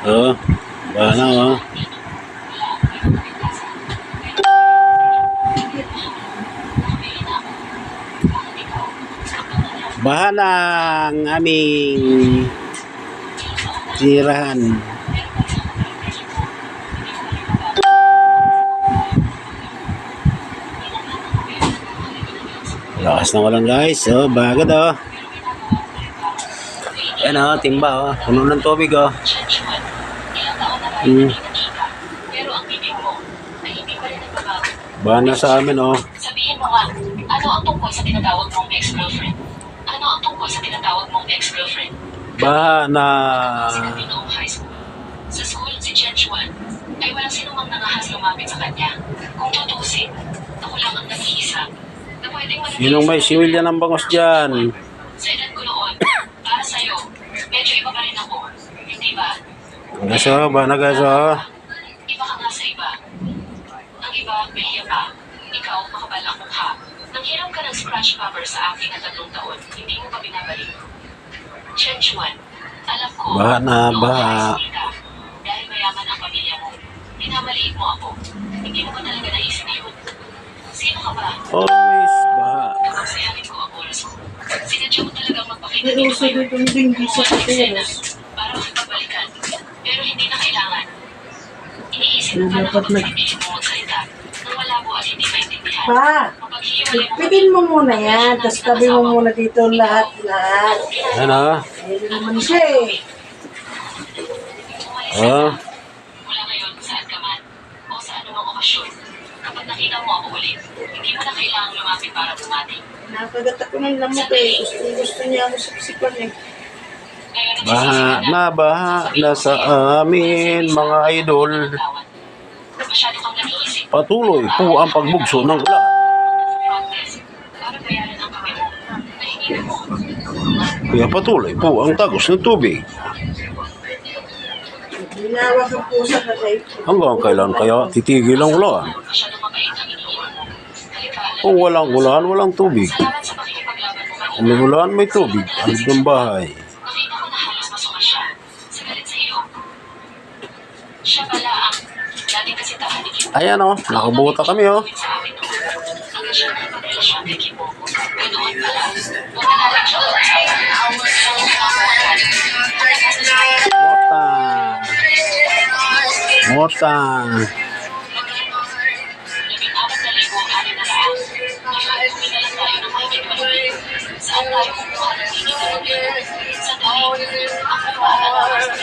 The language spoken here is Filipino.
Oh, bahala oh. Bahala ang aming tirahan. Lakas na walang guys. Oh, bagad oh. Ayan oh, timba oh. Puno ng tubig oh. Bahan na sa amin oh. Sabihin mo nga, ano ang tungkol sa tinatawag mong ex-girlfriend? Ano ang tungkol sa tinatawag mong ex-girlfriend? Baha na... Sinabi noong high school. Sa school, si Chen Chuan ay walang sinumang nangahas lumapit sa kanya. Kung tutusin, ako lang ang nag-iisa na pwedeng manatili. Sinong may siwilya ng bangos dyan? Sa edad ko noon, para sa'yo, medyo iba pa rin ako. Hindi ba? Gaso, bahan na gaso. Iba ka nga sa iba. Ang iba, behiya pa. Ikaw, makabal ang mukha. Nang hiram ka ng scratch paper sa akin na 3 taon, hindi mo pa binabalik. Chen Chuan, alam ko, Baha na, noong baha. high school ka, dahil mayaman ang pamilya mo, minamaliit mo ako. Hindi mo ba talaga naisip yun? Sino ka ba? Always baha. Nagpagsayangin ko ang oras ko. Sinadya mo talagang magpakita Pero dito sa itong dinggi sa pateros. para makipagbalikan. Pero hindi na kailangan. Iniisip ko pa na Dapat kapag na- pinipilit mo magsalita, nang wala mo at hindi maintindihan. Pa, Mapaghiwalay mo pipin mo muna yan. Tapos tabi mo muna dito lahat. Ayan oh. Ayun naman siya eh. Oh. mula ngayon saan ka man o sa anumang okasyon. Kapag nakita mo ako ulit, hindi mo na kailangang lumapit para bumati. Nakagat ako ng lamok eh. Gusto niya ako sipsipan eh. Ngayon, Baha na sa amin mga idol. Masyado kang nag-iisip. Patuloy po ang pagbugso ng ulan. Para bayaran ang kamay mo. Nahingin mo. Kaya patuloy po ang tagos ng tubig. Ginawa kang pusa ka kayo. Hanggang kailan kaya titigil ang ulan? Masyado mabait ang iniiwan mo. Halika, Kung walang ulan, walang tubig. salamat sa pakikipaglaban mo kanina. Kung may ulan, may tubig. Alis ng bahay. Nakita ko na halos masuma siya. Sa galit sa iyo. Siya pala ang dating kasitahan ni Kim. Ayan oh, nakabuta kami oh. Sa amin noon. Hanggang siya nakipagrelasyon kay Kim Boko. Ganoon pala. Magkalalag siya doon sa Mota. Mota. 14,600. Ngayon, kuminalan tayo ng mahigit 1 saan tayo kukuha ng higit 1 sa tuwing ang pagpaalala sa